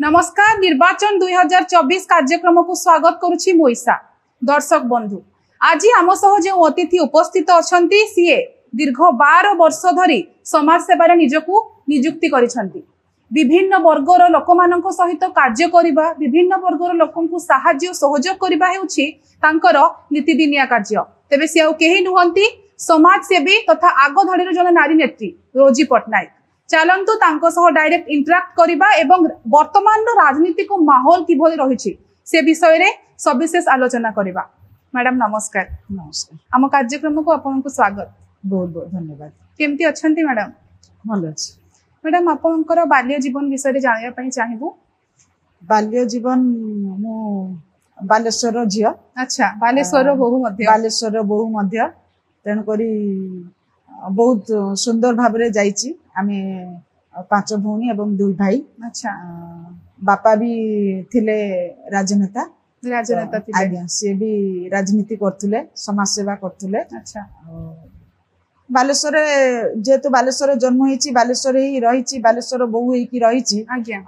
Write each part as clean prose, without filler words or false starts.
नमस्कार निर्वाचन 2024 कार्यक्रम को स्वागत करुछि मोइसा। दर्शक बंधु आज आम सह जो अतिथि उपस्थित अछंती सीए दीर्घ 12 वर्ष धरी समाज सेवार निजकू नियुक्ति करिसंती। विभिन्न वर्गर लोकमानक सहित कार्य करिबा, विभिन्न वर्गर लोकंकु सहाय्य सहयोग करिबा हेउछि तांकर नीतिदिनिया कार्य। तेबे से आउ केही नुहंती समाज सेवी तथा आग धड़ीर जन नारी नेत्री रोजी पटनायक। चलतु तांको सह डायरेक्ट इंटराक्ट करिबा एवं वर्तमान राजनीतिक माहौल किभली रहिछि से विषय रे सविशेष आलोचना करिबा। मैडम नमस्कार। नमस्कार। आम कार्यक्रम को आपनको स्वागत। बहुत बहुत धन्यवाद। केमती अछंती मैडम? भल अछि। मैडम आपनकर बाल्य जीवन विषय रे जानिया पई चाहिबु। बाल्य जीवन मु बालेश्वर झिया। अच्छा, बालेश्वर बहु मध्य। बालेश्वर बहु मध्य तेन करी बहुत सुंदर भाबरे जाईची। आमे 5 भौणी एवं 2 भाई। अच्छा। बापा भी थिले राजनेता थिले। आज्ञा से भी राजनीति करथुले, समाज सेवा करथुले। अच्छा। बालेश्वर जेतु बालेश्वर जन्म होईची, बालेश्वर ही रहीची, बालेश्वर बहु हेकी रहीची। आज्ञा।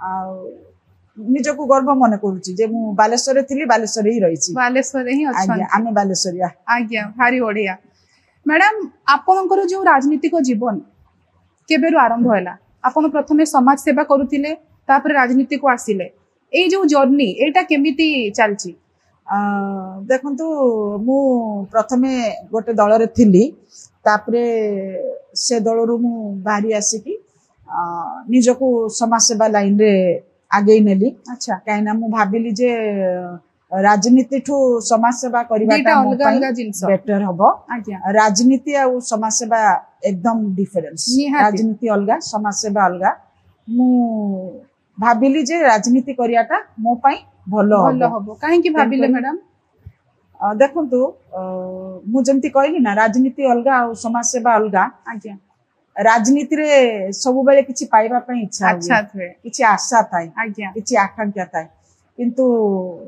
निजको गर्व मन करूची जे मु बालेश्वर थिली, बालेश्वर ही रहीची। बालेश्वर ही अछन। आज्ञा आमे बालेश्वरिया। आज्ञा भारी ओडिया। मैडम आपनकर जो राजनीतिक जीवन केबेरु आरंभ होला? आपण प्रथमे समाज सेवा करूतिले, तापर राजनीति को आसिले। ए जो जर्नी एटा केमिति चलची? देखंतु मु प्रथमे गोटे दल रे थिली, तापरे से दल रु मु बाहरी आसी की निजको समाज सेवा लाइन रे आगे नेली। अच्छा। काइना मु भाबिली जे राजनीति ठू समाज सेवा करिबाटा बेटर हबो। राजनीति आ समाज सेवा एकदम डिफरेंस। राजनीति अलगा, समाज सेवा अलगा। मु भाबिली जे राजनीति करियाटा मो पई भलो हबो। काहे कि भाबिले मैडम? देखंतु मु जंती कहली ना, राजनीति अलगा आ समाज सेवा अलगा। आज्ञा। राजनीति रे सब बेले किछि पाइबा पई इच्छा अच्छा थे, किछि आशा थाए, आज्ञा किछि आकांक्षा थाए, किंतु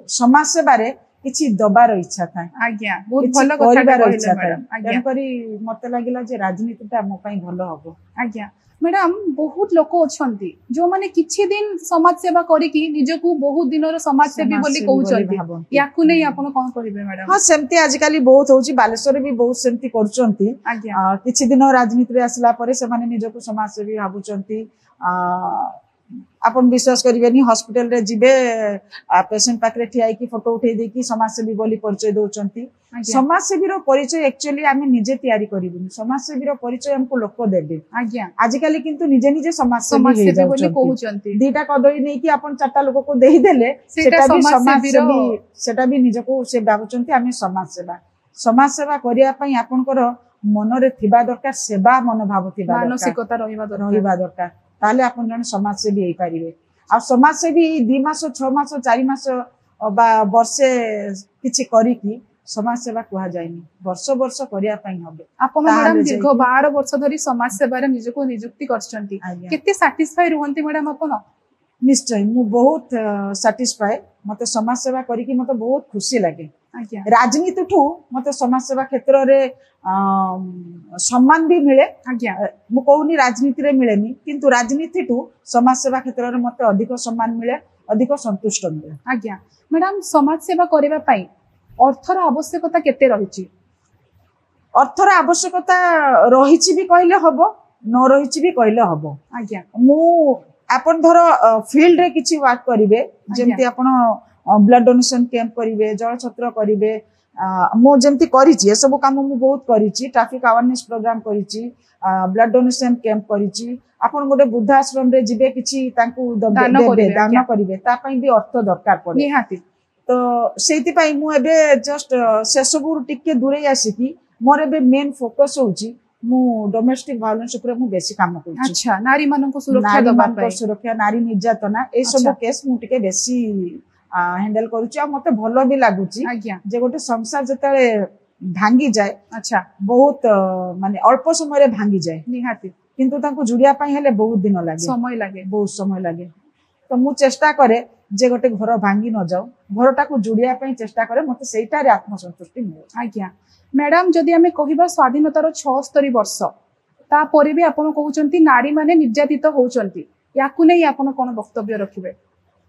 समाज सेवा रे किछि दबार इच्छा थाए। आज्ञा बहुत भलो कथा कहले मैडम। आज्ञा करी मते लागिला जे राजनीतिटा मो पई भलो हबो। आज्ञा। मैडम बहुत लोक अछंती जो माने किछि दिन समाज सेवा करी की निजको बहुत दिन रो समाज सेवी बोली कहउचंती। याकु नै आपण कोन करिवे मैडम? हां सेमती आज काली बहुत होउची, बालेश्वर भी बहुत सेमती करचंती। किछि दिन राजनीति रे आसला परे से माने निजको समाज सेवी भाबुचंती। आपण विश्वास करिवेनी, हॉस्पिटल रे जिबे पेशेंट पाकरे ठियाई की फोटो उठै दे की समाज सेवी बोली परिचय दोचंती। समाज सेवी रो परिचय एक्चुअली आमे निजे तयारी करिबुनी, समाज सेवी रो परिचय हमको लोक देबे। आज्ञा। आज काली किंतु निजे निजे समाज सेवी बोली कहउचंती। दीटा कदळी नै की आपण 4टा लोक को देहि देले सेटा भी समाज सेवी, सेटा भी निजको से भाबुचंती आमे समाज सेवा। समाज सेवा करिया पई आपनकर मन रे थिबा दरकार, सेवा मनोभाव थिबा दरकार, मानसिकता रहिबा दरकार। ताले आपण जन समाज सेवी हेई पारिबे। आ समाज सेवी 2 मास 6 मास 4 मास बा वर्षे किछि करी की समाज सेवा कुहा जायनी, वर्ष वर्ष करिया पई हबे। आपण मैडम दीर्घ 12 वर्ष धरि समाज सेवा रे निजको नियुक्ति करछंती, केते सैटिस्फाई रहंती मैडम आपण? निश्चय मु बहुत सैटिस्फाई। मते समाज सेवा करी की मते बहुत खुशी लागे। राजनीति ठू मते समाज सेवा क्षेत्र रे सम्मान भी मिले। मु कहूनी राजनीति रे मिलेनी, किंतु राजनीति ठू समाज सेवा क्षेत्र रे मते अधिक सम्मान मिले, अधिक संतुष्ट मिले। आज्ञा। मैडम समाज सेवा करिबा पई अर्थर आवश्यकता केते रहिछि? अर्थर आवश्यकता रहिछि भी कहले हबो, न रहिछि भी कहले हबो। आज्ञा। मु आपण धर फील्ड रे किछि वर्क करिवे, जेमति आपण ब्लड डोनेशन कैंप करिवे, जल छत्र करिवे। मो जेमति करिछि ए सब काम मु बहुत करिछि। ट्रैफिक अवेयरनेस प्रोग्राम करिछि, ब्लड डोनेशन कैंप करिछि। आपण गोटे वृद्धाश्रम रे जिबे किछि तांकू दान करिवे, ता पई भी अर्थ दरकार पड़े निहाती। तो सेति पई मु एबे जस्ट से सब टिके दूरे आसी की मोर एबे मेन फोकस होउछि मु डोमेस्टिक वायलेंस ऊपर मु बेसी काम करूछि। अच्छा, नारी मानन को सुरक्षा दबा पई, सुरक्षा, नारी निर्यातना ए सब केस मु टिके बेसी हैंडल करूछि। आ मते भलो भी लागुछि जे गोटे संसार जतले भांगी जाए। अच्छा। बहुत माने अल्प समय रे भांगी जाए निहाती, किंतु तांको जुड़िया पई हेले बहुत दिन लागे, समय लागे, बहुत समय लागे। तो मु चेष्टा करे जे गोटे घर भांगी न जाऊ, घरटा को जुड़िया पई चेष्टा करे, मते सेइटा रे आत्मसंतुष्टि मिले। आज्ञा। मैडम जदि आमे कहिबा स्वाधीनतार 76 वर्ष ता परे भी आपण कहउचंती नारी माने निर्यातित होउचंती, याकु नै आपण कोन वक्तव्य रखिबे?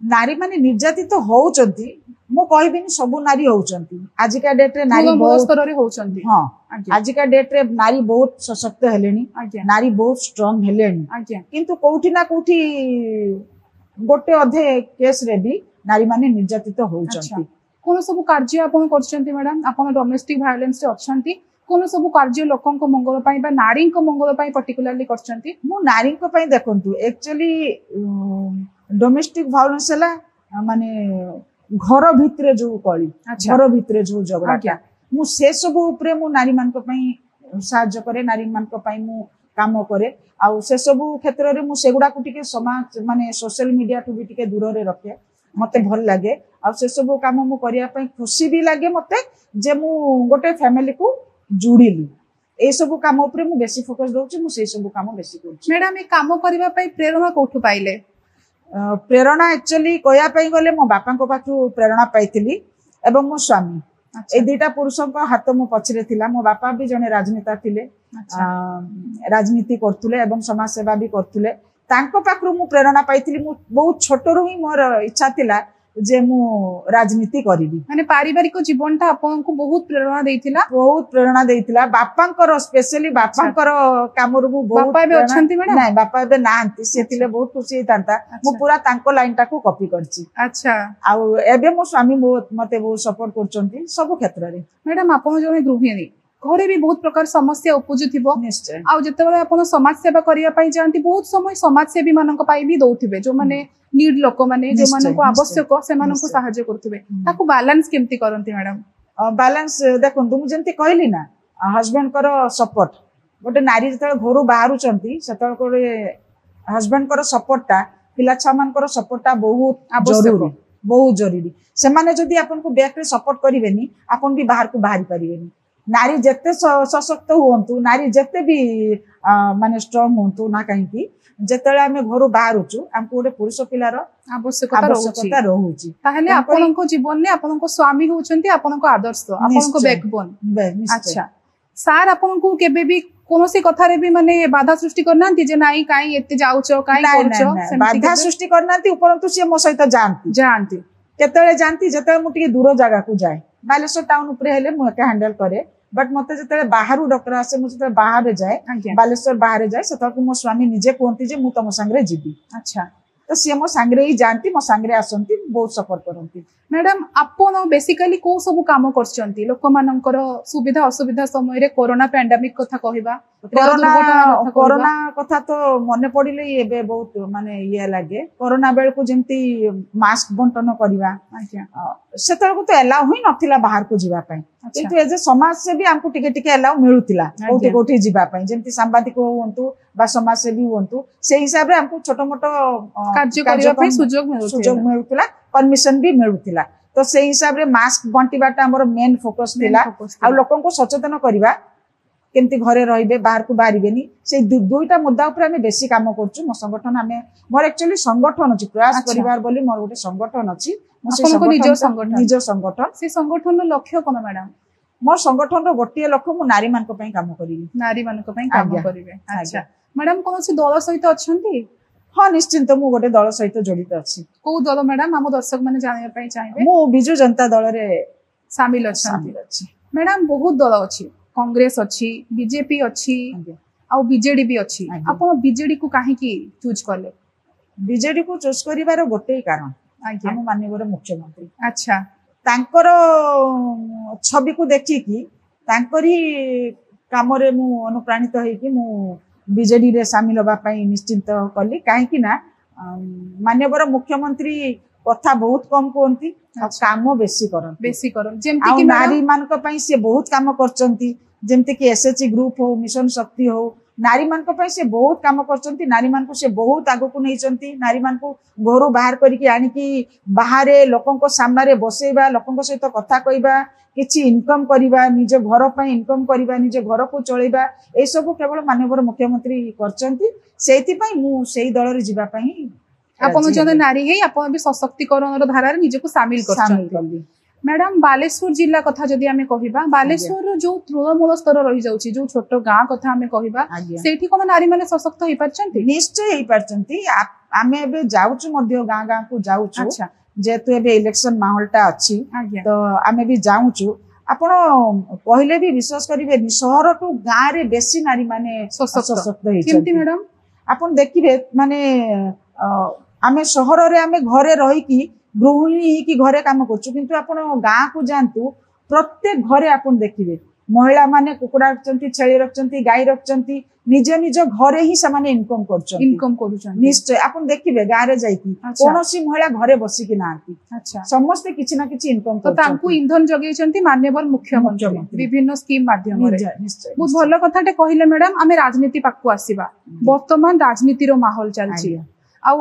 नारी माने निर्यातित होउचंती मु कहबिनी सब नारी होउचंती आजिका डेट रे नारी बहुत स्तर रे होउचंती हां आजिका डेट रे नारी बहुत सशक्त हेलेनी नारी बहुत स्ट्रांग हेलेनी किंतु कोठी ना कोठी गोटे अधे केस रे भी नारी माने निर्यातित होउचंती कोन सब कार्य आपण करचंती मैडम आपण डोमेस्टिक वायलेंस रे अछंती कोन सब कार्य लोकन को मंगल पई बा नारी को मंगल पई पर्टिकुलरली करचंती मु नारी को पई देखंतु एक्चुअली डोमेस्टिक वायलेंस हला माने घर भितरे जो कली घर भितरे जो झगड़ा मु से सब ऊपर मु नारी मान को पई सहायता करे नारी मान को पई मु काम करे आ से सब क्षेत्र रे मु सेगुडा को टिके समाज माने सोशल मीडिया टू भी टिके दूर रे रखे मते भल लागे आ से सब काम मु करिया पई खुशी भी लागे मते जे मु गोटे फैमिली को जुड़िली ए सब काम ऊपर मु बेसी फोकस दउची मु से सब काम बेसी करची मैडम ए काम करिवा पई प्रेरणा कोठु पाइले प्रेरणा एक्चुअली कहया पई गले मो बापा को पाखु प्रेरणा पाइतिली एवं मो स्वामी ए दुटा पुरुषों का हाथ मो पछरे थिला मो बापा भी जने राजनेता थिले राजनीति करथुले एवं समाज सेवा भी करथुले तांको पाखरु मु प्रेरणा पाइतिली मु बहुत छोटरु ही मोर इच्छा थिला जे मु राजनीति करिबी माने पारिवारिक जीवनटा आपन को बहुत प्रेरणा देइतिला बापांकर स्पेशली बापांकर कामरु मु बहुत बापा बे अछंती मैडम नाही बापा बे नाहंती से थिले बहुत खुशी तांता मु पूरा तांको लाइन टा को कॉपी करची अच्छा आ एबे मो स्वामी मते बहुत सपोर्ट करचंती सब क्षेत्र रे मैडम आपन जने गृहिणी घरे भी बहुत प्रकार समस्या उपजुथिबो निश्चय आ जेतेबेले आपन समाज सेवा करिया पई जानती बहुत समय समाज सेवी मानक पई भी दउथिबे जो माने नीड लोक माने जो मानको आवश्यक से मानको सहायता करथिबे ताको बैलेंस केमती करंती मैडम बैलेंस देखंतु मु जेंती कहली ना हस्बैंड कर सपोर्ट गोटे नारी जते घरु बाहरु चंती सेतल कोरे हस्बैंड कर सपोर्ट ता पिला छा मानकर सपोर्ट ता बहुत जरूरी से माने जदी आपन को बैक रे सपोर्ट करिवेनी आपन भी बाहर को बाहरी परिवेनी नारी जते सशक्त हुंतु नारी जते भी माने स्ट्रांग हुंतु ना काहे की जेतेले आमे घरु बाहरुचु हमको गोटे पुरुष पिलार आवश्यकता रहउची ताहले आपनको जीवन ने आपनको स्वामी होचंती आपनको आदर्श आपनको बैकबोन अच्छा सार आपनको केबे भी कोनोसी कथा रे भी माने बाधा सृष्टि करनांती जे नाही काई एते जाउचो काई करचो बाधा सृष्टि करनांती उपरंतु से मो सहित जानती केतेले जानती जेतेले मु टिके दूर जगह को जाए बालेश्वर टाउन ऊपर हेले मु एका हैंडल करे बट मते जते बाहरु डॉक्टर आसे मु जते बाहर जाए बालेश्वर बाहर जाए सता को मो स्वामी निजे कोंती जे मु तम संगरे जीबी अच्छा तो से मो संगरे ही जानती मो संगरे आसंती बहुत सपोर्ट करंती मैडम आपण बेसिकली को सब काम करचंती लोक मानकर सुविधा असुविधा समय रे कोरोना पैंडेमिक कथा कहबा कोरोना कथा तो मने पड़िले एबे बहुत माने ये लागे कोरोना बेल को जेंती मास्क बंटन करबा सेतल को तो अलाउ हुई नथिला बाहर को जीवा पई किंतु एजे समाज से भी हमको टिके टिके अलाउ मिलुतिला कोठी कोठी जीवा पई जेंती सांबादिक होंतु बा समाज से भी होंतु से हिसाब रे हमको छोटो मोटो कार्य करिया पई सुजोग मिलुतिला परमिशन भी मिलुतिला तो से हिसाब रे मास्क बंटीबाटा हमर मेन फोकस थिला आ लोकन को सचेतन करबा केमती घरे रहिबे बाहर को बाहरिबेनी से दुईटा मुद्दा ऊपर हमें बेसी काम करछु मो संगठन हमें मोर एक्चुअली संगठन अछि प्रयास परिवार बोली मोर गोटे संगठन अछि मो निज संगठन से संगठन लक्ष्य कोन मैडम मोर संगठन रो गोटिए लक्ष्य मु नारी मान को पई काम करिबी नारी मान को पई काम करिवे अच्छा मैडम कोन से दल सहित अछंती हाँ निश्चिंत मु गोटे दल सहित जड़ित अछि को दल मैडम हम दर्शक माने जानिया पई चाहिबे मु बिजु जनता दल रे शामिल अछि मैडम बहुत दल अछि कांग्रेस अछि बीजेपी अछि आ बीजेडी भी अछि आपण बीजेडी को काहे की चूज करले बीजेडी को चूज करिवार गोटे कारण हम माननीय मुख्यमंत्री अच्छा तांकर छवि को देखि कि तांकर ही काम रे मु अनुप्राणित होई कि मु बीजेडी रे शामिल होबा पई निश्चिंत कली काहे कि ना माननीय मुख्यमंत्री कथा बहुत कम कोंती काम बेसी करन जेमति कि नारी मान को पई से बहुत काम करचंती जेमति कि एसएचजी ग्रुप हो मिशन शक्ति हो नारी मान को पई से बहुत काम करचंती नारी मान को से बहुत आगो को नैचंती नारी मान को घरो बाहर करिकि आनी कि बाहरे लोकन को सामने रे बसेबा लोकन को सहित कथा कइबा किछि इनकम करिबा निज घर पई इनकम करिबा निज घर को चलैबा ए सब केवल माननीय मुख्यमंत्री करचंती सेति पई मु सेही दल रे जिबा पई आपण जने नारी हे आपण भी सशक्तिकरण रो धारा रे निज को शामिल करचंती मैडम बालेश्वर जिला कथा जदि आमे कहिबा बालेश्वर जो तृणमूल स्तर रही जाउची जो छोट गां कथा आमे कहिबा सेठी कोन नारी माने सशक्त होई परचंती निश्चय होई परचंती आमे एबे जाउछु मध्य गां गां को जाउछु अच्छा जेतु एबे इलेक्शन माहौलटा अछि तो आमे भी जाउछु आपण पहिले भी विश्वास करिवे शहर टू गां रे बेसी नारी माने सशक्त होई केमती मैडम आपण देखिबे माने आमे शहर रे आमे घरे रही की गृहिणी की घरे काम करछु किंतु आपण गां को जानतु प्रत्येक घरे आपण देखिबे महिला माने कुकुड़ा रखचंती छेली रखचंती गाय रखचंती निज निज घरे ही सामाने इनकम करचंती निश्चय आपण देखिबे गां रे जाईकी कोनोसी महिला घरे बसी की नांती अच्छा समस्त किछि ना किछि इनकम तो तांकू ईंधन जगेचंती माननीय मुख्यमंत्री विभिन्न स्कीम माध्यम रे बहुत भलो कथाटे कहिले मैडम आमे राजनीति पाकू आसीबा वर्तमान राजनीति रो माहौल चलछि आ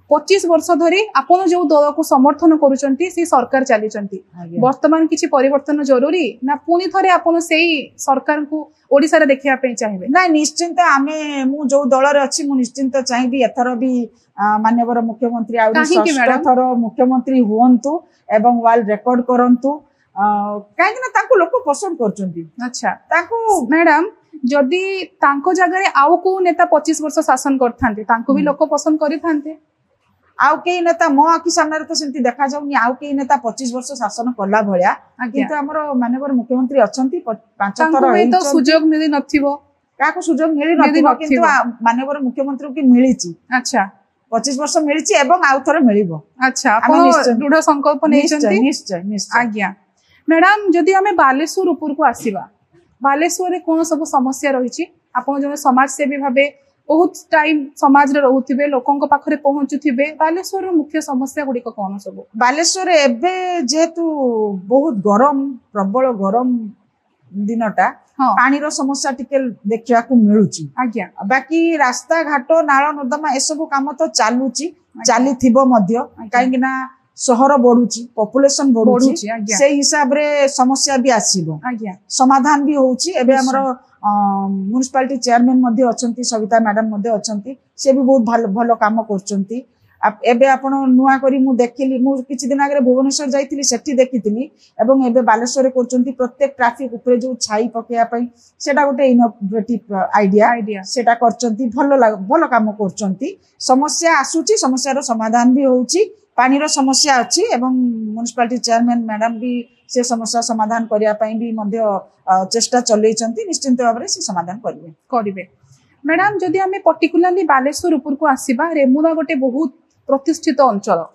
25 वर्ष धरी आपण जो दल को समर्थन करूचंती से सरकार चली वर्तमान किसी परिवर्तन जरूरी ना पुनी थरे आपण सेही सरकार को ओडिसा रे देखिया पे चाहिबे ना निश्चिंत आमे मु जो दल रे अछि मु निश्चिंत चाहिबी एथर भी माननीय मुख्यमंत्री आ थर मुख्यमंत्री हुवंतु एवं वर्ल्ड रिकॉर्ड करंतु काहे ना तांको लोक पसंद करचंती अच्छा तांको मैडम जदी तांको जगह रे आउ को नेता 25 वर्ष शासन करथांते तांको भी लोक पसंद करिथांते आउ के नेता मो आखि सामने तो सेंती देखा जाउनी आउ के नेता 25 वर्ष शासन कला भलिया किंतु हमर माननीय मुख्यमंत्री अछंती 5 थर होई तो सुजोग मिली नथिबो काको सुजोग मिली नथिबो किंतु माननीय मुख्यमंत्री की मिलिची अच्छा 25 वर्ष मिलिची एवं आउ थर मिलिबो अच्छा आपण दृढ़ संकल्प नेचंती निश्चय निश्चय आज्ञा मैडम जदि हमें बालेश्वर ऊपर को आसीबा बालेश्वर रे कोन सब समस्या रहिची आपण जने समाज सेवी भाबे बहुत टाइम समाज रे रहउथिबे लोकन को पाखरे पहुंचुथिबे बालेश्वर रो मुख्य समस्या गुडी को कोन सब बालेश्वर एबे जेतु बहुत गरम प्रबल गरम दिनटा पानी रो समस्या टिके देखिया को मिलुची आज्ञा बाकी रास्ता घाट नाळ नर्दमा ए सब काम तो चालुची चाली थिबो मध्य काहेकि ना शहर बढ़ुची पॉपुलेशन बढ़ुची से हिसाब रे समस्या भी आसीबो समाधान भी होउची एबे हमरो म्युनिसिपालिटी चेयरमैन मध्ये अछंती सविता मैडम मध्ये अछंती से भी बहुत भलो काम करचंती एबे आपण नुआ करी मु देखिली मु किछि दिन आगे भुवनेश्वर जाईतिली सेठी देखितिली एवं एबे बालेश्वर करचंती प्रत्येक ट्रैफिक ऊपर जो छाई पकेया पई सेटा गोटे इनोवेटिव आईडिया सेटा करचंती भलो काम करचंती समस्या आसुची समस्या रो समाधान भी होउची पानी रो समस्या अछि एवं म्युनिसिपालिटी चेयरमैन मैडम भी से समस्या समाधान करिया पई भी मध्य चेष्टा चलैचंती निश्चिंत भाबरे से समाधान करिवे मैडम जदि हमें पर्टिकुलरली बालेश्वर ऊपर को आसीबा रेमुना गोटे बहुत प्रतिष्ठित अंचल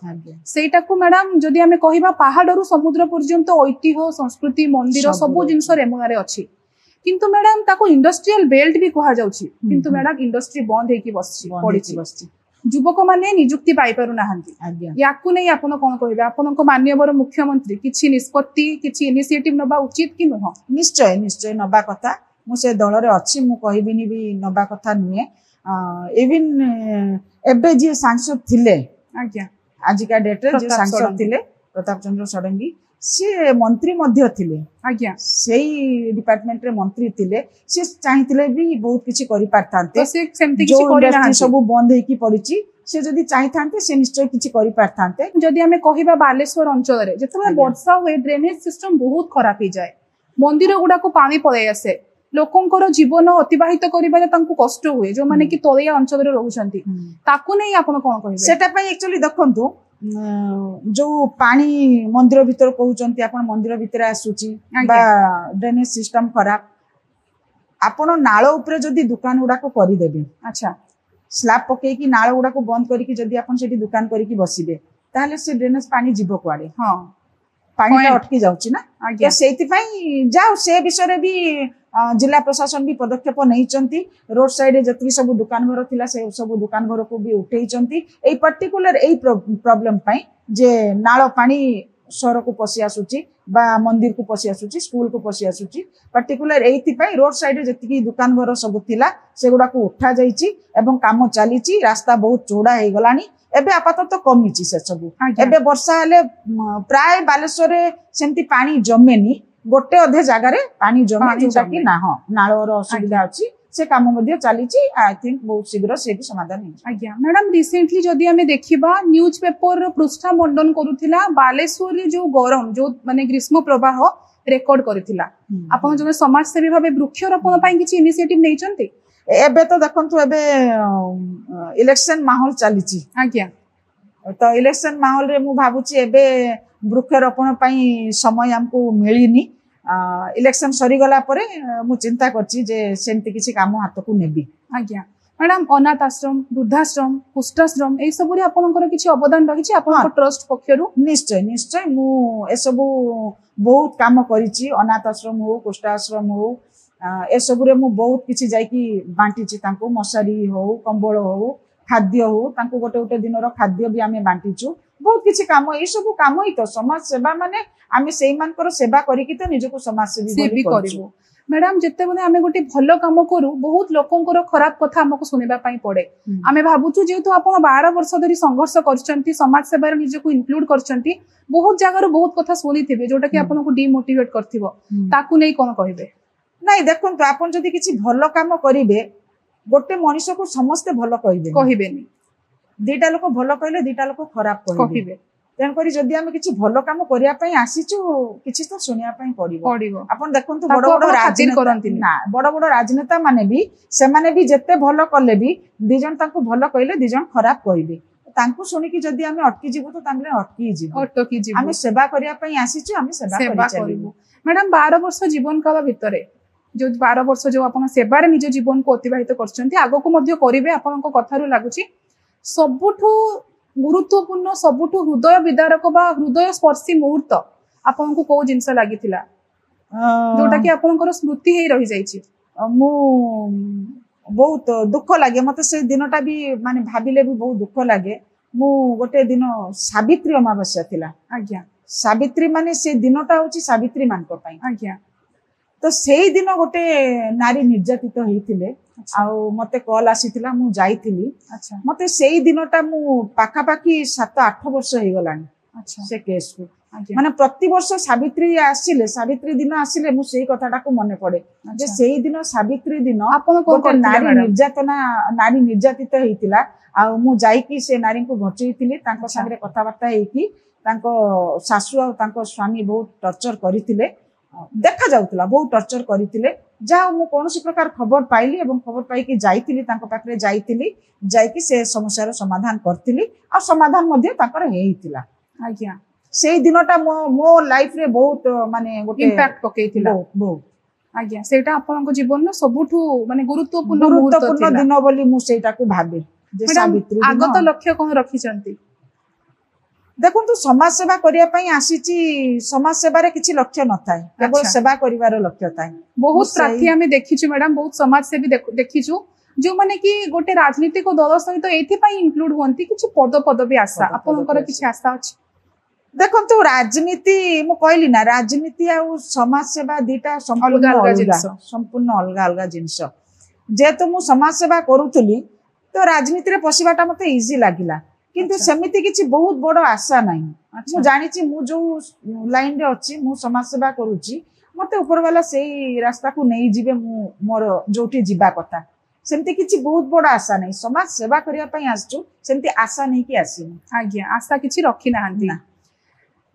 सेटा को मैडम जदि हमें कहिबा पहाड़रू समुद्र पर्यंत ऐतिह्य संस्कृति मंदिर सब जिंस रेमुना रे अछि किंतु मैडम ताको इंडस्ट्रियल बेल्ट भी कहा जाउछि किंतु मैडम इंडस्ट्री बंद हेकी बसछि युवक माने नियुक्ति पाई पारु नाहंती याकु नै आपण कोन कहिबे आपण को माननीय मुख्यमंत्री किछि निष्पत्ति किछि इनिशिएटिव नबा उचित कि नह निश्चय निश्चय नबा कथा मु से दल रे अछि मु कहिबिनी भी नबा कथा नुए इवन एबे जे सांसद थिले आज्ञा आजिका डेट रे जे सांसद थिले प्रताप चंद्र षडंगी से मंत्री मध्य थिले आज्ञा सेही डिपार्टमेंट रे मंत्री थिले से चाहिथिले भी बहुत किछि करि पारथांते से सेमति किछि करि ना सब बंद हेकी पड़िछि से जदि चाहिथांते से निश्चय किछि करि पारथांते जदि हमें कहिबा बालेश्वर अंचल रे जतबे वर्षा होए ड्रेनेज सिस्टम बहुत खराब हो जाए मंदिर गुडा को पानी पळे आसे लोकंकर जीवन अतिबाहित करिबारे तांकु कष्ट हुए जो माने कि तळिया अंचल रे रहउछंती ताकु नै आपण कोन कहिबे सेटा पई एक्चुअली देखंतु जो पानी मंदिर भीतर कहउचंती आपण मंदिर भीतर आसुची बा ड्रेनेज सिस्टम खराब आपण नाळ ऊपर जदी दुकान गुडा को करि देबे अच्छा स्लैब पके कि नाळ गुडा को बंद करी कि जदी आपण सेठी दुकान करी कि बसिबे ताले से ड्रेनेज पानी जीवो कुआडे हां पानी अटकी जाउची ना तो सेति पई जाउ से विषय भी जिला प्रशासन भी पदक्षेप नहीं रोड साइड जति सब दुकान घर थिला से सब दुकान घर को भी उठेइचंती एई पर्टिकुलर एई प्रॉब्लम पई जे नाळ पानी शहर को पसी आसुची बा मंदिर को पसी आसुची स्कूल को पसी आसुची पर्टिकुलर एइति पई रोड साइड जति दुकान घर सब थिला सेगुडा को उठा जाईची एवं काम चलीची रास्ता बहुत चौड़ा हे गलानी एबे आपातत कमीची से सब एबे वर्षा हेले प्राय बालेश्वर रे सेंती पानी जमेनी गोटे अधे जगह रे पानी जमे जोटा कि ना हां नाळर असुविधा अछि से काम मध्य चलीची आई थिंक बहुत शीघ्र से भी समाधान हो आज्ञा मैडम रिसेंटली जदि आमे देखिबा न्यूज पेपर पृष्ठा मंडन करूथिला बालेश्वर रे जो गरम जो माने ग्रीष्म प्रवाह रेकॉर्ड करथिला आपण जने समाज सेवी भाबे वृक्षरोपण पई किछि इनिशिएटिव नेचंती एबे तो देखंतु एबे इलेक्शन माहौल चलीची आज्ञा तो इलेक्शन माहौल रे मु भाबुची एबे वृक्षरोपण पई समय हमको मिलिनी इलेक्शन सरी गला परे मु चिंता करची जे सेमति किछि काम हाथ को नेबी आज्ञा मैडम अनाथ आश्रम वृद्धाश्रम कुष्ठाश्रम ए सब रे आपनकर किछि अवदान रहिछि आपन ट्रस्ट पक्षरु निश्चय निश्चय मु ए सब बहुत काम करिछि अनाथ आश्रम हो कुष्ठाश्रम हो ए सब रे मु बहुत किछि जाई कि बांटीछि तांको मशारी हो कंबल हो खाद्य हो तांको गोटे गोटे दिन रो खाद्य भी आमे बांटीछु बहुत किछि काम ए सब काम ही तो समाज सेवा माने आमे सेई मानकर सेवा करी कि तो निजको समाज सेवी करबो मैडम जेते बने आमे गोटे भलो काम करू बहुत लोकंकर खराब कथा हमको सुनिबा पई पड़े आमे भाबुछु जेतु आपण 12 वर्ष धरि संघर्ष करचंती समाज सेवा निजको इंक्लूड करचंती बहुत जगह बहुत कथा सुनिथिबे जोटा कि आपण को डिमोटिवेट करथिबो ताकू नै कोन कहिबे नहीं देखो तो आप जदि किसी भल काम करेंगे गोटे मनीष को समस्ते भल कहबेनी दीटा लोक भल कहले दीटा लोक खराब कहबे तेणुक जदि आम किसी भल काम करने आसीचु किसी तो शुणा पड़ो आपन देखंतु बड़ बड़ राजनीति ना बड़ बड़ राजनेता माने भी से माने भी जेते भल कले भी दिजन तांको भल कहले दिजन खराब कहबे तांको सुनिकी जदि आमे अटकी जीवो तो तांले अटकी जीवो आमे सेवा करिया पई आसीचु आमे सेवा करिबो मैडम 12 वर्ष जीवन काल भितरे जो 12 वर्ष जो आपण सेवारे निज जीवन को अतिबाहित करछंती आगो को मध्य करिवे आपण को कथारु लागुची सबुठु गुरुत्वपूर्ण सबुठु हृदय विदारक बा हृदय स्पर्शी मुहूर्त आपण को को जिंस लागिथिला जोटा कि आपनकर स्मृति हेई रहि जाईची मु बहुत दुख लागे मते से दिनटा भी माने भाबिले भी बहुत दुख लागे मु गोटे दिन सावित्री अमावास्या थिला आज्ञा सावित्री माने से दिनटा होची सावित्री मान को पई आज्ञा तो सेई दिन गोटे नारी निर्यातित होइतिले आउ मते कॉल आसीतिला मु जाईतिली अच्छा मते सेई दिनटा मु पाखा पाखी 7-8 वर्ष हो गलानी अच्छा से केस को माने प्रति वर्ष सावित्री आसिले सावित्री दिन आसिले मु सेई कथाटा को मने पड़े जे सेई दिन सावित्री दिन आपण गोटे नारी निर्यातित होइतिला आ मु जाई कि से नारी को घचईतिली तांको संगे कथाबार्ता हेकी तांको सासु आ तांको स्वामी बहुत टर्चर करितिले देखा जाउतला बहुत टर्चर करितिले जा मु कोनोसी प्रकार खबर पाइली एवं खबर पाई कि जाईतिली तांको पाखरे जाईतिली जाई कि से समस्यार समाधान करतिली आ समाधान मध्ये ताकर हेइतिला आज्ञा सेई दिनटा मो लाइफ रे बहुत माने गोटे इंपैक्ट पकेइतिला बहुत आज्ञा सेटा आपनको जीवन न सबुठु माने गुरुत्वपूर्ण मुहूर्त थिला दिन बोली मु सेटा को भाबे जे सावित्री आगत लक्ष्य कोन रखिचंती देखो तो समाज सेवा करिया पई आसीची समाज सेवा रे किछि लक्ष्य न थाए केवल सेवा करिवार लक्ष्य थाए बहुत प्रार्थी हमें देखिछु मैडम बहुत समाज सेवी देखिछु जो माने कि गोटे राजनीतिक दल सहित एथि पई इंक्लूड होंती किछि पद पदवी आशा आपनकर किछि आशा अछि देखो तो राजनीति मु कहली ना राजनीति आ समाज सेवा दीटा संपूर्ण अलग अलग जिंस जेतो मु समाज सेवा करूथली तो राजनीति रे पसिबाटा मते इजी लागिला किंतु सेमिति किछि बहुत बड़ आशा नाही मु जानिछि मु जो लाइन रे अछि मु समाज सेवा करूछि मते ऊपर वाला सेही रास्ता को नै जिबे मु मोर जोटी जिबा कथा सेमति किछि बहुत बड़ आशा नाही समाज सेवा करिया पई आछछु सेमति आशा नै कि आसी आज्ञा आशा किछि रखि नाहंती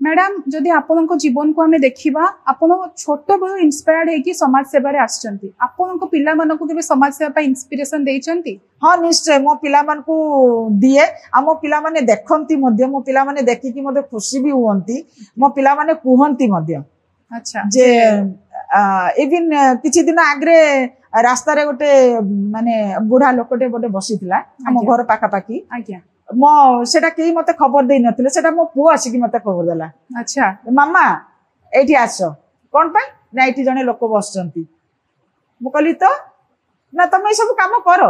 मैडम जदि आपनको जीवन को हमें देखिबा आपन छोट बड़ इंस्पायर्ड है कि समाज सेवा रे आछंती आपनको पिला मानको केबे समाज सेवा पई इंस्पिरेशन देइचंती हां निश्चय मो पिला मानको दिए आ मो पिला माने देखंती मध्ये मो पिला माने देखि कि मध्ये खुशी भी हुंती मो पिला माने कुहंती मध्ये अच्छा जे इवन किछि दिन आगरे रास्ता रे गोटे माने बुढ़ा लोकटे बोटे बसितला हम घर पाखा पाखी आज्ञा मो सेटा केही मते खबर देई नथिले सेटा मो पुआ आसी कि मते खबर देला अच्छा मामा एठी आसो कोन पई ना एठी जने लोक बसचंती मु कहली तो ना तमे सब काम करो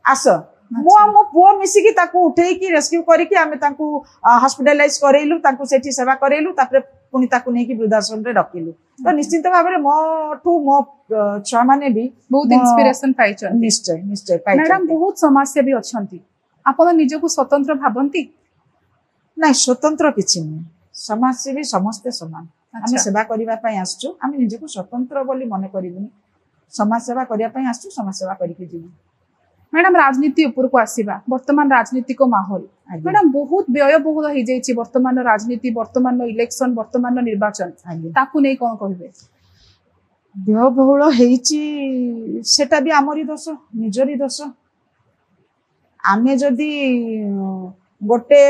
आसो मो पुआ मिसी कि ताकू उठेई कि रेस्क्यू करी कि आमे ताकू हॉस्पिटलाइज करेलु ताकू सेठी सेवा करेलु तापरे पुनी ताकू नै कि वृद्धाश्रम रे रखिलु तो निश्चित भाबरे मो छुआ माने भी बहुत इंस्पिरेशन पाइछन निश्चय निश्चय पाइछन मैडम बहुत समाज सेवी अछंती आपण निजको स्वतंत्र भाबंती नहीं स्वतंत्र किछि नै समाज सेवी समस्त समान आमे सेवा करिवा पई आछछु आमे निजको स्वतंत्र बोली मने करिबुनी समाज सेवा करिया पई आसु समाज सेवा करके जीवु। मैडम राजनीति ऊपर को आसीबा वर्तमान राजनीतिक माहौल मैडम बहुत व्ययबहुल हो जाइए वर्तमान राजनीति वर्तमान इलेक्शन वर्तमान निर्वाचन ताकू नहीं कौन कहबे व्ययबहुल हेची सेटा भी आमरी दोष निजरी दोष आमे जदी गोटे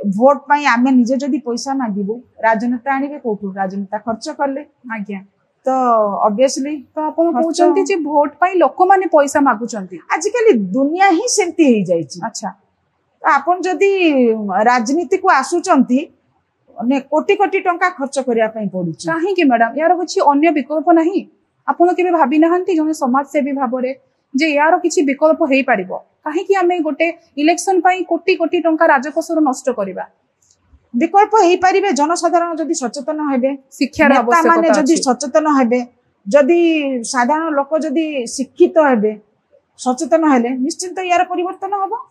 भोट पाई आमे निजे जदी पैसा मागिबु राजनेता आनिबे कोठु राजनेता खर्च करले आज्ञा तो ऑब्वियसली तो आपण कहउचंती जे भोट पाई लोक माने पैसा मागुचंती आजिकली दुनिया ही सेमती हे जाइछि। अच्छा तो आपण जदी राजनीति को आसुचंती ने कोटी कोटी टंका खर्च करिया पई पडुछि काहे कि मैडम यार कुछ अन्य विकल्प नाही आपण केबे भाबी नाहंती जने समाज सेवी भाबरे जे यार किछि विकल्प हेई पारिबो काहे कि आमे गोटे इलेक्शन पाई कोटी कोटी टंका राजकोषर नष्ट करिबा विकल्प हेई पारिबे जनसाधारण जदि सचेतन हेबे शिक्षार आवश्यकता माने जदि सचेतन हेबे जदि साधारण लोक जदि शिक्षित हेबे सचेतन हेले निश्चित यार परिवर्तन हबो।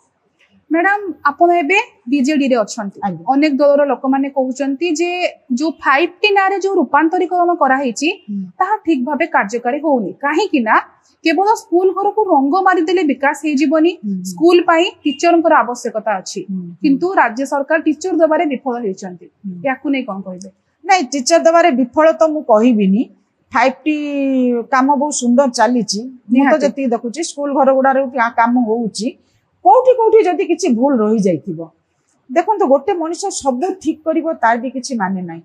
मैडम आपण एबे बीजेडी रे अछंती अनेक दलर लोक माने कहउचंती जे जो 5T नारे जो रूपांतरीकरण करा हेची ताहा ठीक भाबे कार्यकारी होउनी काहे कि ना केवल स्कूल घर को रंग मारी देले विकास हे जीवनी स्कूल पाई टीचरंकर आवश्यकता अछि किंतु राज्य सरकार टीचर दबारे विफल हेचंती याकु नै कोन कहबे नहीं टीचर दबारे विफल तो मु कहिबिनी 5T काम बहुत सुंदर चलीची मु तो जति देखुची स्कूल घर गुडा रे काम होउची कोठी कोठी जदि किछि भूल रही जाइथिबो देखन तो गोटे मनुष्य सब ठीक करिवो तार भी किछि माने नाही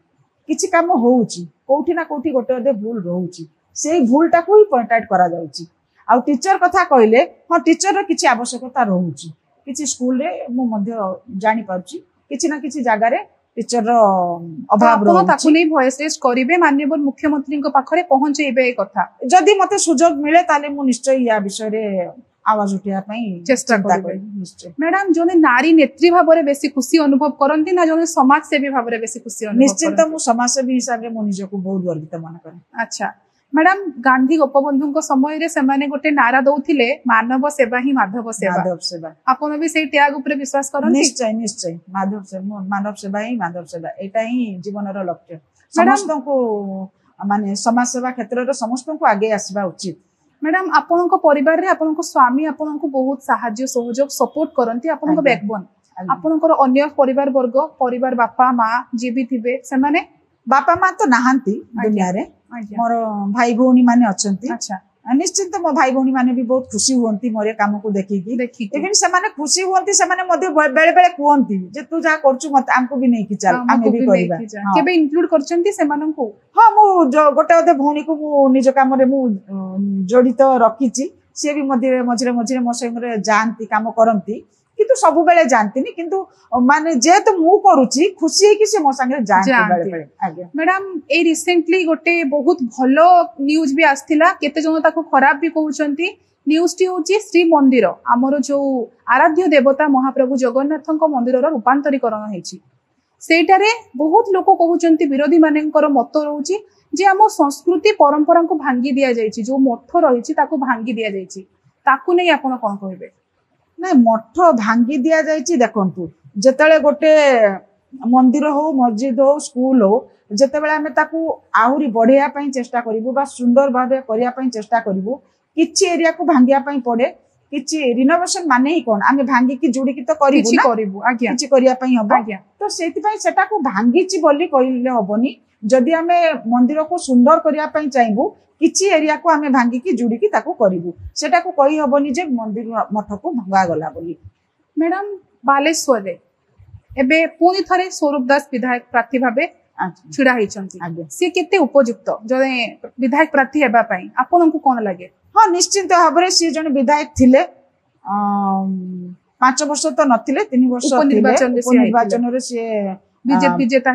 किछि काम होउची कोठी ना कोठी गोटे अदे भूल रहउची से भूलटा को ही पॉइंट आउट करा जाउची आ टीचर कथा कहले हां टीचर र किछि आवश्यकता रहउची किछि स्कूल रे मु मध्य जानि पाउची किछि ना किछि जागा रे टीचर र अभाव रहउची ताकू नै वॉइस रेस्ट करिवे माननीय मुख्यमंत्री को पाखरे पहुंचेबे ए कथा जदि मते सुजोग मिले ताले मु निश्चय या विषय रे आवाज उठिया पई चेष्टा करिवे निश्चय। मैडम जोने नारी नेत्री भाबरे बेसी खुशी अनुभव करंती ना जोने समाज सेवी भाबरे बेसी खुशी अनुभव निश्चित मु समाज सेवी हिसाब रे मु निजको बहुत गर्वित मन करे। अच्छा मैडम गांधी गोपबंधु को समय रे सेमाने गोटे नारा दउथिले मानव सेवा ही माधव सेवा आपण भी सेही त्याग ऊपर विश्वास करंती निश्चय निश्चय मानव सेवा ही माधव सेवा एटा ही जीवन रो लक्ष्य समस्त को माने समाज सेवा क्षेत्र रो समस्त को आगे आसीबा उचित। मैडम आपन को परिवार रे आपन को स्वामी आपन को बहुत सहाय्य सहयोग सपोर्ट करंती आपन को बैकबोन आपन को अन्य परिवार वर्ग परिवार बापा माँ जे भी थिबे से माने बापा माँ तो नाहांती दुनिया रे मोर भाई भौणी माने अछंती। अच्छा निश्चित मो भाई भौणी माने भी बहुत खुशी हुंती मोरे काम को देखि इवन से माने खुशी हुंती से माने मध्य बेले बेले कुहंती जे तू जा करछु मत हमको भी नहीं कि चल आमे भी करबा केबे इंक्लूड करचंती से मानन को हां मु गोटे अदे भौणी को मु निज काम रे मु जडित रखिची से भी मध्य मझरे मझरे मो संगे जानती काम करंती किंतु सब बेले जानती नहीं किंतु माने जे तो मु करूची खुशी है कि से मो संगे जानती बेले बेले। आज्ञा मैडम ए रिसेंटली गोटे बहुत भलो न्यूज भी आस्थिला केते जन ताको खराब भी कहउचंती न्यूज टी होची श्री मंदिर हमरो जो आराध्य देवता महाप्रभु जगन्नाथक मंदिर रो रूपांतरीकरण हेची सेटारे बहुत लोक कहउचंती विरोधी मानेकर मत रहउची जे हम संस्कृति परंपरा को भांगी दिया जायछि जो मठ रहिछि ताको भांगी दिया जायछि ताकू नै आपण कोन कहबे ना मठ भांगी दिया जायछि देखंतु जेतले गोटे मंदिर हो मस्जिद हो स्कूल हो जेतेबेले हमें ताकू आहुरी बढ़िया पई चेष्टा करिवु बा सुंदर भाबे करिया पई चेष्टा करिवु किछि एरिया को भांगिया पई पड़े किछि रिनोवेशन माने ही कोन आमे भांगी की जुडी की तो करिवु ना आज्ञा किछि करिया पई हबो तो सेति पई सेटा को भांगीछि बोली कहिले हबनी जदि आमे मंदिर को सुंदर करिया पई चाहबु किछि एरिया को आमे भांगी की जुडी की ताकू करिवु सेटा को कहि हबनी जे मंदिर मठ को भंगा गला बोली। मैडम बालेश्वर रे एबे पुनी थरे स्वरूप दास विधायक प्रार्थी भाबे छिड़ा हेचंती से केते उपयुक्त जने विधायक प्रार्थी हेबा पई आपन को कोन लागे हां निश्चित भाबरे से जने विधायक थिले 5 वर्ष तो नथिले 3 वर्ष निर्वाचन रे से विजेता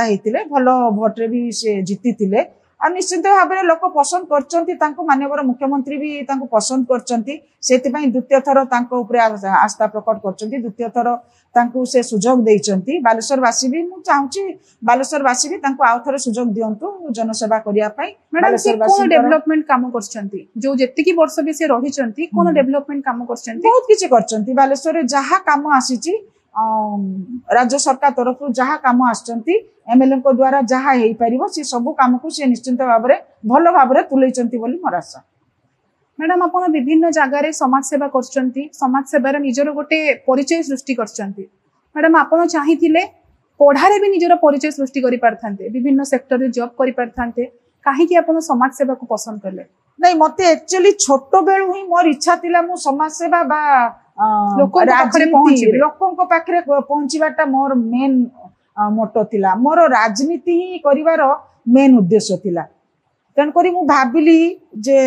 हेतिले भलो भोट रे भी से जीतितिले आ निश्चित भाव में लोक पसंद करचंती तांको माननीय मुख्यमंत्री भी तांको पसंद करचंती सेति पई द्वितीय थर तांको ऊपर आस्था प्रकट करचंती द्वितीय थर तांको से सुजोग देइचंती बालेश्वर वासी भी मु चाहूची बालेश्वर वासी भी तांको आउ थरे सुजोग दियंतु जनसेवा करिया पई बालेश्वर वासी कोन डेवलपमेंट काम करचंती जो जेति की वर्ष भी से रहिचंती कोन डेवलपमेंट काम करचंती बहुत किछि करचंती बालेश्वर रे जहा काम आसीची राज्य सरकार तरफ जहाँ काम आसचंती एमएलए को द्वारा जहाँ हेई परिबो से सब काम को से निश्चिंत भाव में भल भाव में तुलैचंती बोली मोर आशा। मैडम आपण विभिन्न जगार समाज सेवा करचंती समाज सेवार निजर गोटे परिचय सृष्टि करचंती मैडम आपण चाहिथिले पढ़ारे भी निजर परिचय सृष्टि करि पारथांते विभिन्न सेक्टर रे जॉब करि पारथांते काहे कि आपण समाज सेवा को पसंद करले नहीं मते एक्चुअली छोट बेलू ही मोर इच्छा थिला मु समाज सेवा बा लोकंक पाखरे पहुंचीबाटा मोर मेन मोटो थिला मोर राजनीति ही करिवार मेन उद्देश्य थिला तेन करी मु भाबिली जे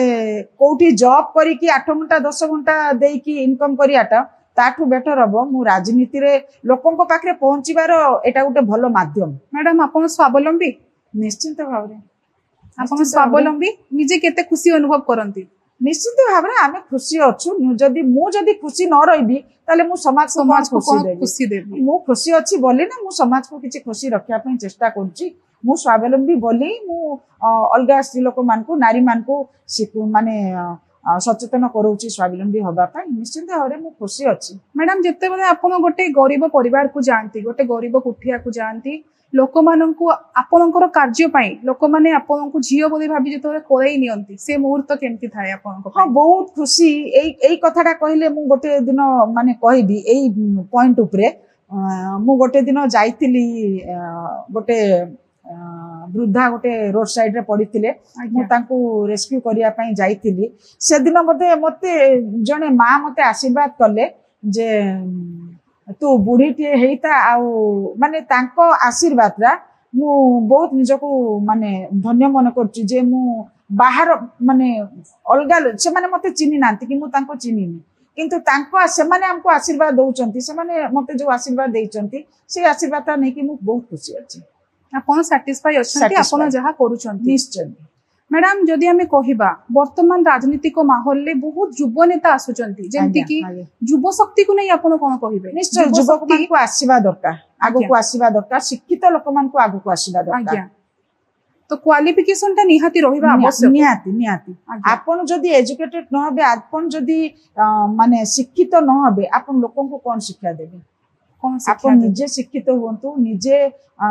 कोठी जॉब करी कि 8 घंटा 10 घंटा देई कि इनकम करियाटा ताठू बेटर हबो मु राजनीति रे लोकंक पाखरे पहुंचीबार एटा गोटे भलो माध्यम। मैडम आपण स्वावलंबी निश्चित भाव रे आपण स्वावलंबी निजे केते खुशी अनुभव करंती निश्चित भाव में आम खुशी अच्छु जदि खुशी न रही ताले मु समाज को खुशी देबी मु खुशी अच्छी बोली ना मु समाज को किसी खुशी रखा चेष्टा करुच्ची मु स्वावलंबी बोली मु अलगा स्त्री लोक मान नारी मान माने सचेतन करोची स्वावलंबी हबा पाई निश्चित भाव में मु खुशी अच्छी। मैडम जिते बेले आपण गोटे गरीब परिवार को जानती गोटे गरीब कुठिया को जानती लोक माननकु आपनकर कार्य पाई लोक माने आपनकु झियो बोली भाबी जतरे कोरेई नियंती से मुहूर्त केमती थाए आपनक हां बहुत खुशी एई कथाटा कहिले मु गोटे दिन माने कहबी एई पॉइंट उपरे मु गोटे दिन जाइतिली गोटे वृद्धा गोटे रोड साइड रे पड़ीथिले मु तांको रेस्क्यू करिया पई जाइतिली से दिन मते जने मां मते आशीर्वाद करले जे तू बुढ़ी टे हेता आउ माने तांको आशीर्वाद रा मु बहुत निजको माने धन्य मन करछि जे मु बाहर माने अलगा से माने मते चिनी नांती कि मु तांको चिनीनी किंतु तांको से माने हमको आशीर्वाद दउचंती से माने मते जो आशीर्वाद देइचंती से आशीर्वाद ता नै कि मु बहुत खुशी अछि आपण सैटिस्फाई अछंती आपण जहा करूचंती निश्चय। मैडम जदि हमें कहिबा वर्तमान राजनीतिक माहौल ले बहुत युव नेता आसुचंती जेंति कि युव शक्ति को नै आपण कोन कहिबे निश्चय युवक मान को आसीबा दरकार आगो को आसीबा दरकार शिक्षित लोक मान को आगो को आसीबा दरकार तो क्वालिफिकेशन ता निहाती रहिबा आवश्यक निहाती आपण जदि एजुकेटेड न होबे आपण जदि माने शिक्षित न होबे आपण लोकन को कोन शिक्षा देबे आपण निजे शिक्षित होंतु निजे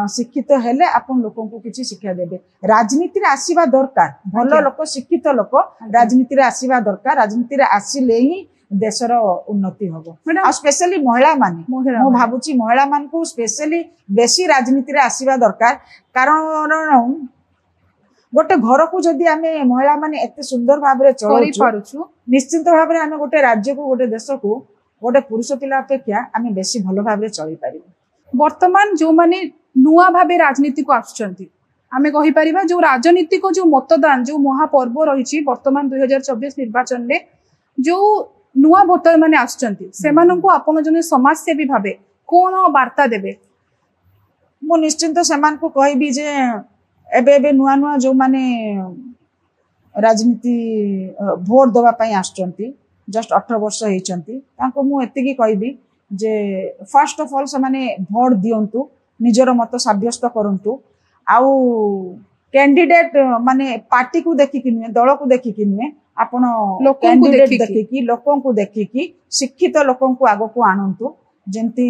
शिक्षित हेले आपण लोकन को किछि शिक्षा देबे राजनीति रे आसीबा दरकार भलो लोक शिक्षित लोक राजनीति रे आसीबा दरकार राजनीति रे आसीले ही देशर उन्नति होबो आ स्पेशली महिला माने मो भाबुची महिला मान को स्पेशली बेसी राजनीति रे आसीबा दरकार कारण गोटे घर को जदि आमे महिला माने एते सुंदर भाव रे चलि पारुछु निश्चित भाव रे आमे गोटे राज्य को गोटे देश को गोटे पुरुष पिला अपेक्षा आमे बेसी भलो भाव रे चलि पारिबो। वर्तमान जो माने नुआ भाबे राजनीति को आछुचंती आमे कहि परिबा जो राजनीति को जो मतदान जो महापर्व रहिछि वर्तमान 2024 निर्वाचन रे जो नुआ भोटर माने आछुचंती सेमानंकु आपण जने समाज सेवी भाबे कोन वार्ता देबे मो निश्चित सेमान को कहबी जे एबे एबे नुआ नुआ जो माने राजनीति भोट दवा पई आछुचंती जस्ट 18 वर्ष हेचंती तांको मु एतिकी कहबी जे फर्स्ट ऑफ ऑल से माने भोट दियंतु निजर मत साब्यस्त करंतु आउ कैंडिडेट माने पार्टी को देखि कि नुए दल को देखि कि नुए आपण कैंडिडेट देखि कि लोकन को देखि कि शिक्षित लोकन को आगो को आनंतु जेंती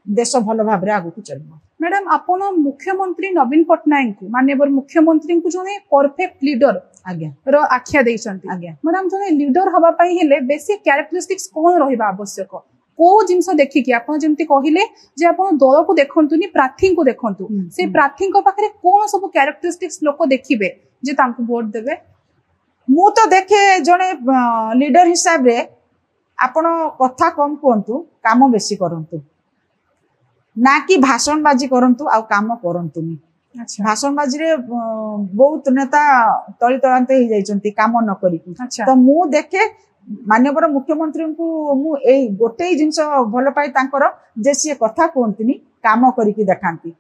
देश भलो भाव रे आगो को चलबो। मैडम आपण मुख्यमंत्री नवीन पटनायक को माननीय मुख्यमंत्री को जने परफेक्ट लीडर आज्ञा रो आख्या देइछंती आज्ञा मैडम जने लीडर हबा पई हेले बेसिक कैरेक्टरिस्टिक्स कोन रहिबा आवश्यक को जिंस देखि कि आपण जेंति कहिले जे आपण दल को देखंतुनी प्रार्थी को देखंतु से प्रार्थी को पाखरे कोन सब कैरेक्टरिस्टिक्स लोक देखिबे जे तांको वोट देबे मु तो देखे जने लीडर हिसाब रे आपण कथा कम कोंतु काम बेसी करंतु ना कि भाषण बाजी करंतु आ काम करंतुनी। अच्छा भाषण बाजी रे बहुत नेता तळी तळांते ही जाइचंती काम न करी अच्छा तो मु देखे माननीय मुख्यमंत्री को मु एई गोटे जिंस भल पाई तांकर जे से कथा कोंतनी काम करी कि देखांती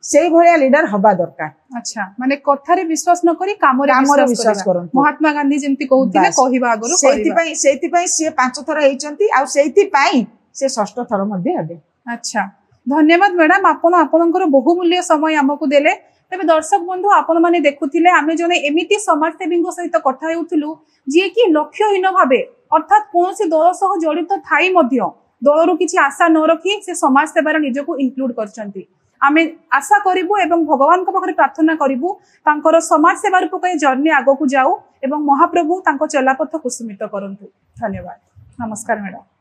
सेई भलिया लीडर हबा दरकार। अच्छा माने कथारे विश्वास न करी काम रे विश्वास करंतु महात्मा गांधी जेंति कहउतिले कहिबा आगरो सेति पई से 5 थर हेचंती आ सेति पई से 6ठ थर मध्ये हेबे। अच्छा धन्यवाद मैडम आपण आपनकर बहुमूल्य समय हमकु देले तबे दर्शक बंधु आपण माने देखुथिले आमे जने एमिति समाजसेवी सहित कथा हेउथुलु जे कि लक्ष्यहीन भाबे अर्थात कोनोसी दल सह जड़ित थाई मध्य दलरू किसी आशा न रखी से समाज सेवार निजको इनक्लूड करछंती आमे आशा करिबु एवं भगवान को पाखरे प्रार्थना करिबु तांकर समाज सेवा रूप के जर्नी आगो को जाऊ एवं महाप्रभु तांको चलापथ कुसुमित करंतु। धन्यवाद। नमस्कार मैडम।